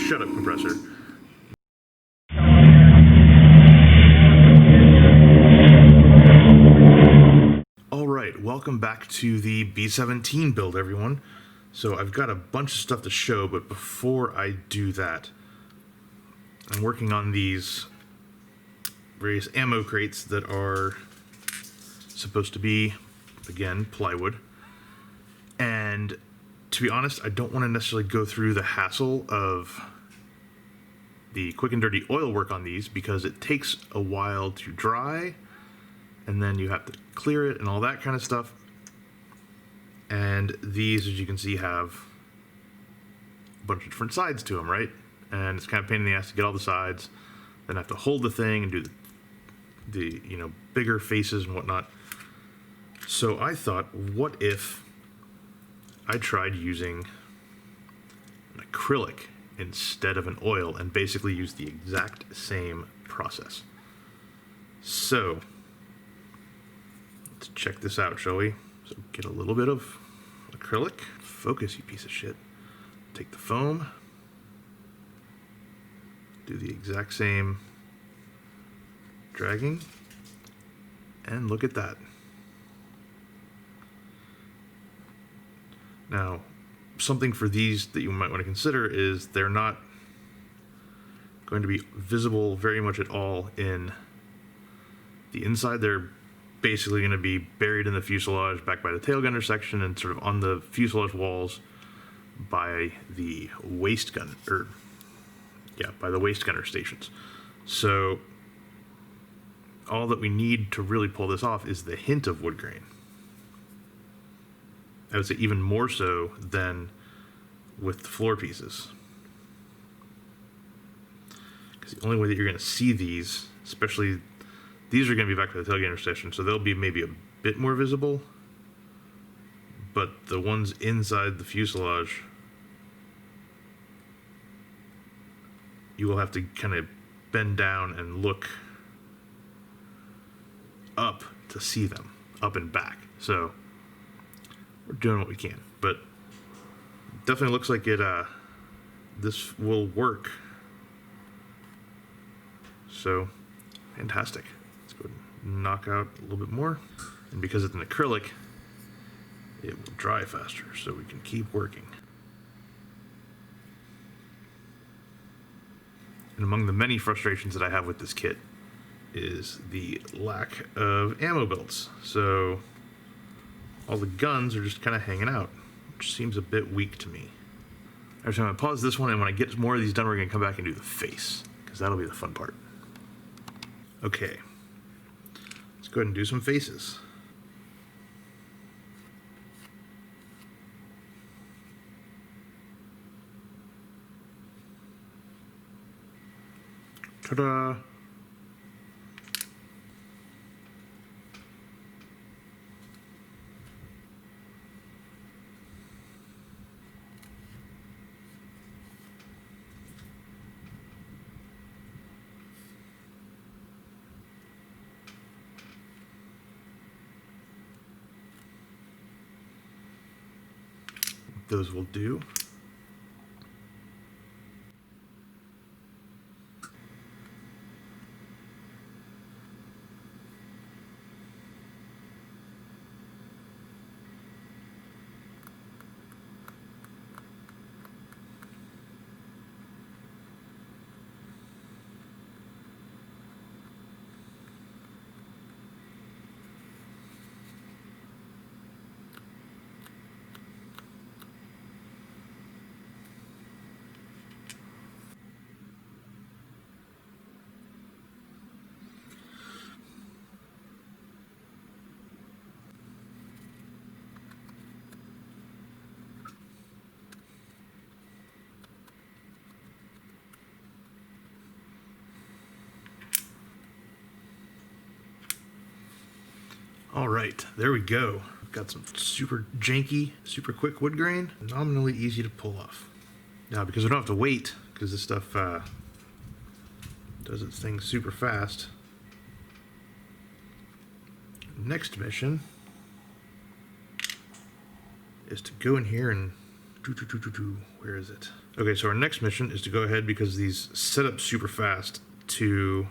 Shut up, compressor. Alright, welcome back to the B-17 build, everyone. So I've got a bunch of stuff to show, but before I do that, I'm working on these various ammo crates that are supposed to be, again, plywood. And to be honest, I don't want to necessarily go through the hassle of the quick and dirty oil work on these because it takes a while to dry, and then you have to clear it and all that kind of stuff. And these, as you can see, have a bunch of different sides to them, right? And it's kind of a pain in the ass to get all the sides. Then I have to hold the thing and do the bigger faces and whatnot. So I thought, what if I tried using an acrylic instead of an oil and basically use the exact same process? So let's check this out, shall we? So get a little bit of acrylic. Focus, you piece of shit. Take the foam. Do the exact same dragging. And look at that. Now, something for these that you might want to consider is they're not going to be visible very much at all in the inside. They're basically going to be buried in the fuselage back by the tail gunner section and sort of on the fuselage walls by the waist gun, by the waist gunner stations. So all that we need to really pull this off is the hint of wood grain. I would say even more so than with the floor pieces. Because the only way that you're going to see these, especially these are going to be back to the tailgater station, so they'll be maybe a bit more visible. But the ones inside the fuselage, you will have to kind of bend down and look up to see them, up and back. So we're doing what we can, but definitely looks like it. This will work. So fantastic. Let's go ahead and knock out a little bit more, and because it's an acrylic, it will dry faster, so we can keep working. And among the many frustrations that I have with this kit is the lack of ammo belts. So all the guns are just kind of hanging out, which seems a bit weak to me. Alright, so I'm going to pause this one, and when I get more of these done, we're going to come back and do the face, because that'll be the fun part. Okay, let's go ahead and do some faces. Ta-da! Those will do. All right, there we go. Got some super janky, super quick wood grain, nominally easy to pull off. Now, because we don't have to wait, because this stuff does its thing super fast. Next mission is to go in here and where is it? Okay, so our next mission is to go ahead, because these set up super fast, to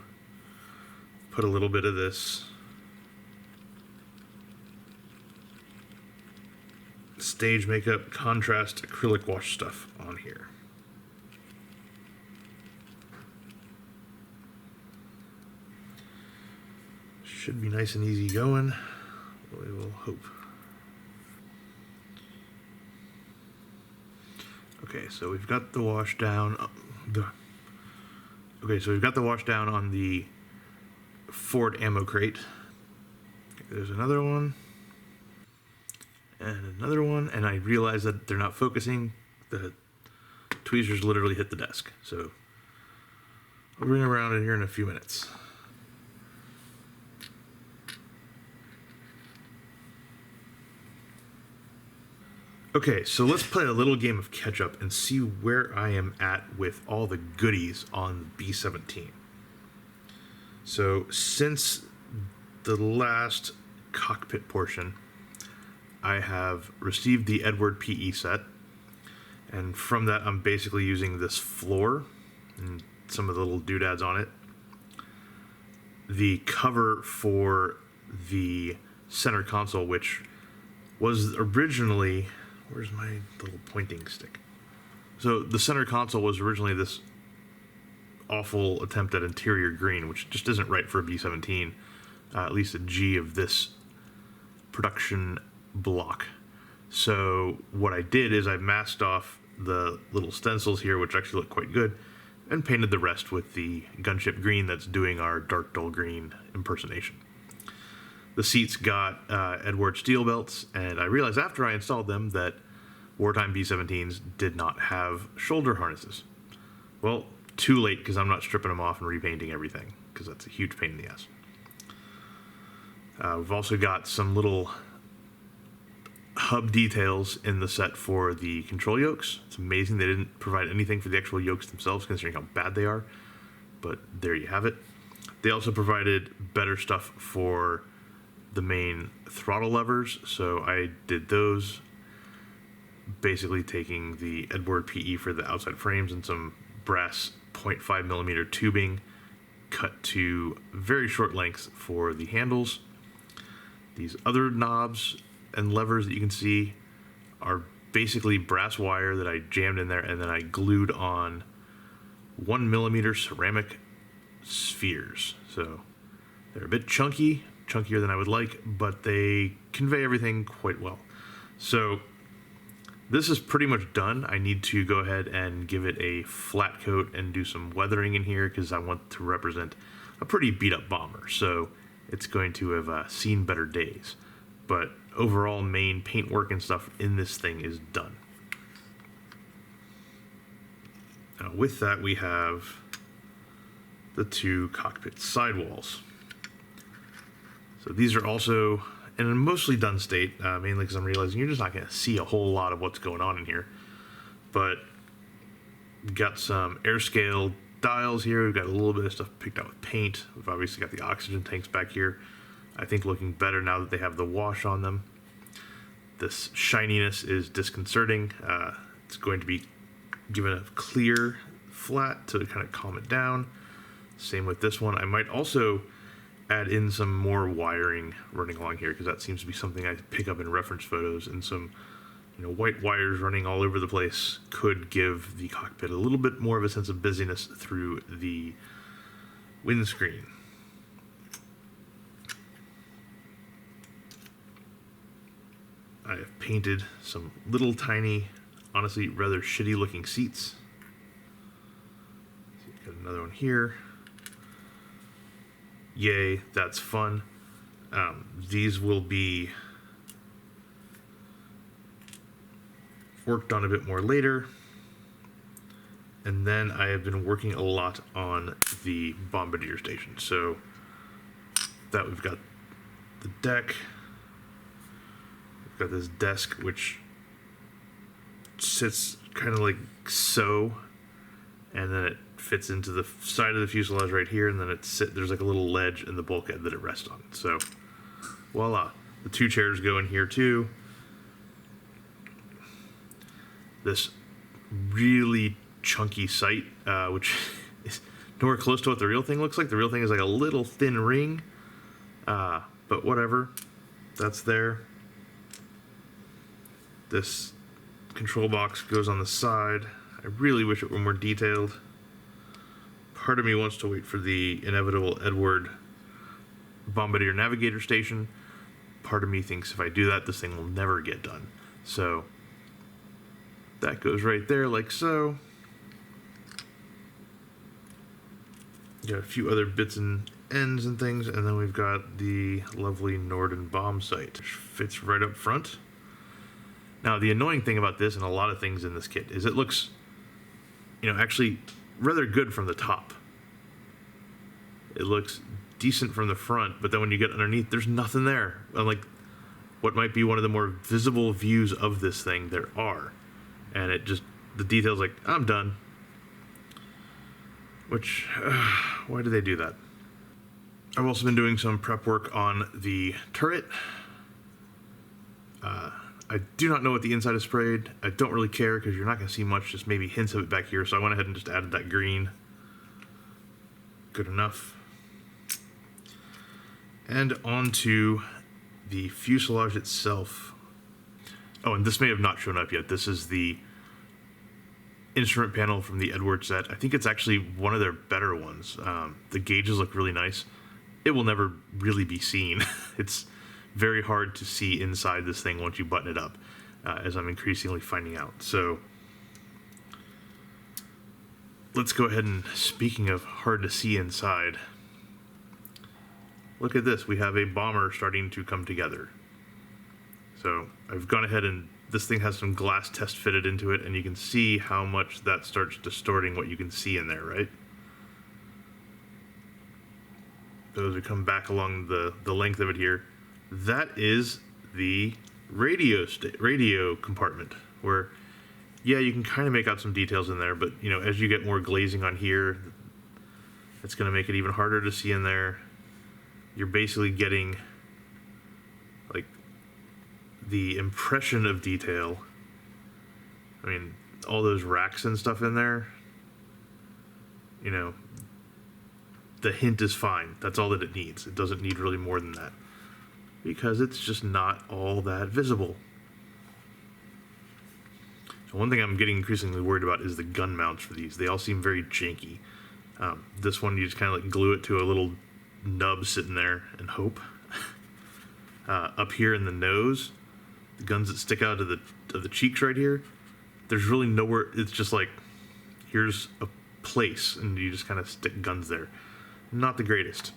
put a little bit of this stage makeup contrast acrylic wash stuff on here. Should be nice and easy going. We will hope. Okay, so we've got the wash down. Okay, so we've got the wash down on the Ford ammo crate. Okay, there's another one. And another one. And I realize that they're not focusing. The tweezers literally hit the desk. So I'll bring it around in here in a few minutes. Okay, so let's play a little game of catch up and see where I am at with all the goodies on the B-17. So since the last cockpit portion, I have received the Edward PE set, and from that I'm basically using this floor and some of the little doodads on it. The cover for the center console, which was originally... Where's my little pointing stick? So the center console was originally this awful attempt at interior green, which just isn't right for a B-17, at least a G of this production block. So what I did is I masked off the little stencils here, which actually look quite good, and painted the rest with the gunship green that's doing our dark dull green impersonation. The seats got Edward steel belts, and I realized after I installed them that wartime B-17s did not have shoulder harnesses. Well, too late, because I'm not stripping them off and repainting everything, because that's a huge pain in the ass. We've also got some little hub details in the set for the control yokes. It's amazing they didn't provide anything for the actual yokes themselves, considering how bad they are, but there you have it. They also provided better stuff for the main throttle levers, so I did those, basically taking the Edward PE for the outside frames and some brass 0.5mm tubing cut to very short lengths for the handles. These other knobs and levers that you can see are basically brass wire that I jammed in there, and then I glued on 1mm ceramic spheres. So they're a bit chunky, chunkier than I would like, but they convey everything quite well. So this is pretty much done. I need to go ahead and give it a flat coat and do some weathering in here, because I want to represent a pretty beat up bomber. So it's going to have seen better days. But overall main paint work and stuff in this thing is done. Now with that, we have the two cockpit sidewalls. So these are also in a mostly done state, mainly because I'm realizing you're just not going to see a whole lot of what's going on in here. But we've got some air scale dials here. We've got a little bit of stuff picked out with paint. We've obviously got the oxygen tanks back here. I think looking better now that they have the wash on them. This shininess is disconcerting. It's going to be given a clear flat to kind of calm it down. Same with this one. I might also add in some more wiring running along here, because that seems to be something I pick up in reference photos, and some white wires running all over the place could give the cockpit a little bit more of a sense of busyness through the windscreen. I have painted some little tiny, honestly rather shitty looking seats. So got another one here. Yay, that's fun. These will be worked on a bit more later. And then I have been working a lot on the bombardier station. So that we've got the deck. We've got this desk which sits kind of like so, and then it fits into the side of the fuselage right here, and then there's like a little ledge in the bulkhead that it rests on. So voila, the two chairs go in here too. This really chunky sight, which is nowhere close to what the real thing looks like. The real thing is like a little thin ring, but whatever. That's there. This control box goes on the side. I really wish it were more detailed. Part of me wants to wait for the inevitable Edward Bombardier Navigator Station. Part of me thinks if I do that, this thing will never get done. So that goes right there like so. Got a few other bits and ends and things, and then we've got the lovely Norden bomb sight, which fits right up front. Now, the annoying thing about this and a lot of things in this kit is it looks, actually rather good from the top. It looks decent from the front, but then when you get underneath, there's nothing there. Unlike what might be one of the more visible views of this thing, there are. And it just, the details like, I'm done. Which, why do they do that? I've also been doing some prep work on the turret. I do not know what the inside is sprayed. I don't really care because you're not going to see much, just maybe hints of it back here. So I went ahead and just added that green. Good enough. And onto the fuselage itself. Oh, and this may have not shown up yet. This is the instrument panel from the Edward set. I think it's actually one of their better ones. The gauges look really nice. It will never really be seen. It's very hard to see inside this thing once you button it up, as I'm increasingly finding out. So let's go ahead and, speaking of hard to see inside, look at this. We have a bomber starting to come together. So I've gone ahead and this thing has some glass test fitted into it, and you can see how much that starts distorting what you can see in there, right? Those we come back along the length of it here. That is the radio compartment, where, yeah, you can kind of make out some details in there, but as you get more glazing on here, it's going to make it even harder to see in there. You're basically getting like the impression of detail. I mean, all those racks and stuff in there, the hint is fine. That's all that it needs. It doesn't need really more than that, because it's just not all that visible. So one thing I'm getting increasingly worried about is the gun mounts for these. They all seem very janky. This one, you just kind of like glue it to a little nub sitting there and hope. Up here in the nose, the guns that stick out of the cheeks right here, there's really nowhere. It's just like, here's a place, and you just kind of stick guns there. Not the greatest.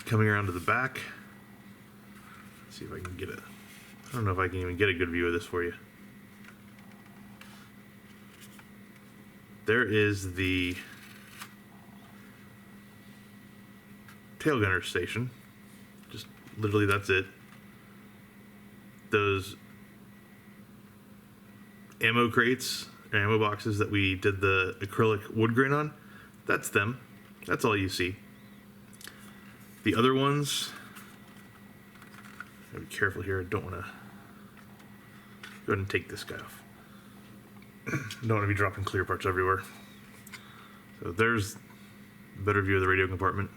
Coming around to the back. Let's see if I can get I don't know if I can even get a good view of this for you. There is the tail gunner station. Just literally that's it. Those ammo crates, or ammo boxes that we did the acrylic wood grain on, that's them. That's all you see. The other ones, gotta be careful here. I don't want to go ahead and take this guy off. Don't want to be dropping clear parts everywhere. So there's a better view of the radio compartment.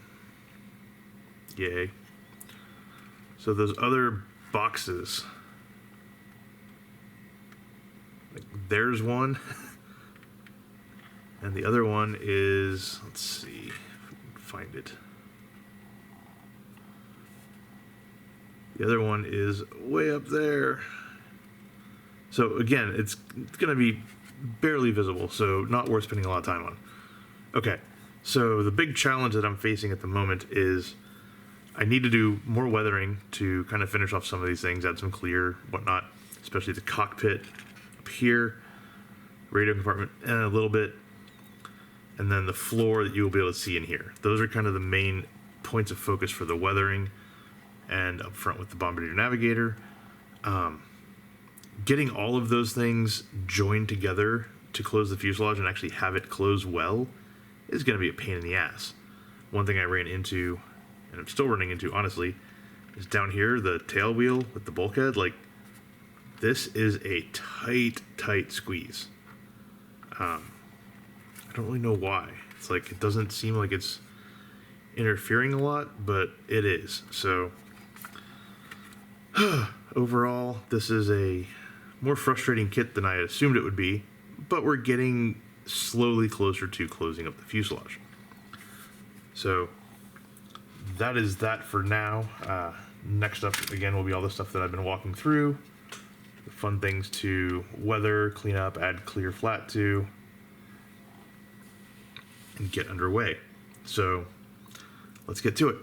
Yay. So those other boxes, like there's one, and the other one is, let's see if we can find it. The other one is way up there. So again, it's going to be barely visible, so not worth spending a lot of time on. Okay, so the big challenge that I'm facing at the moment is I need to do more weathering to kind of finish off some of these things, add some clear, whatnot, especially the cockpit up here, radio compartment, and a little bit, and then the floor that you will be able to see in here. Those are kind of the main points of focus for the weathering, and up front with the Bombardier Navigator. Getting all of those things joined together to close the fuselage and actually have it close well is going to be a pain in the ass. One thing I ran into, and I'm still running into, honestly, is down here, the tail wheel with the bulkhead. Like, This is a tight squeeze. I don't really know why. It's like, it doesn't seem like it's interfering a lot, but it is. So overall, this is a more frustrating kit than I had assumed it would be, but we're getting slowly closer to closing up the fuselage. So that is that for now. Next up, again, will be all the stuff that I've been walking through. The fun things to weather, clean up, add clear flat to, and get underway. So let's get to it.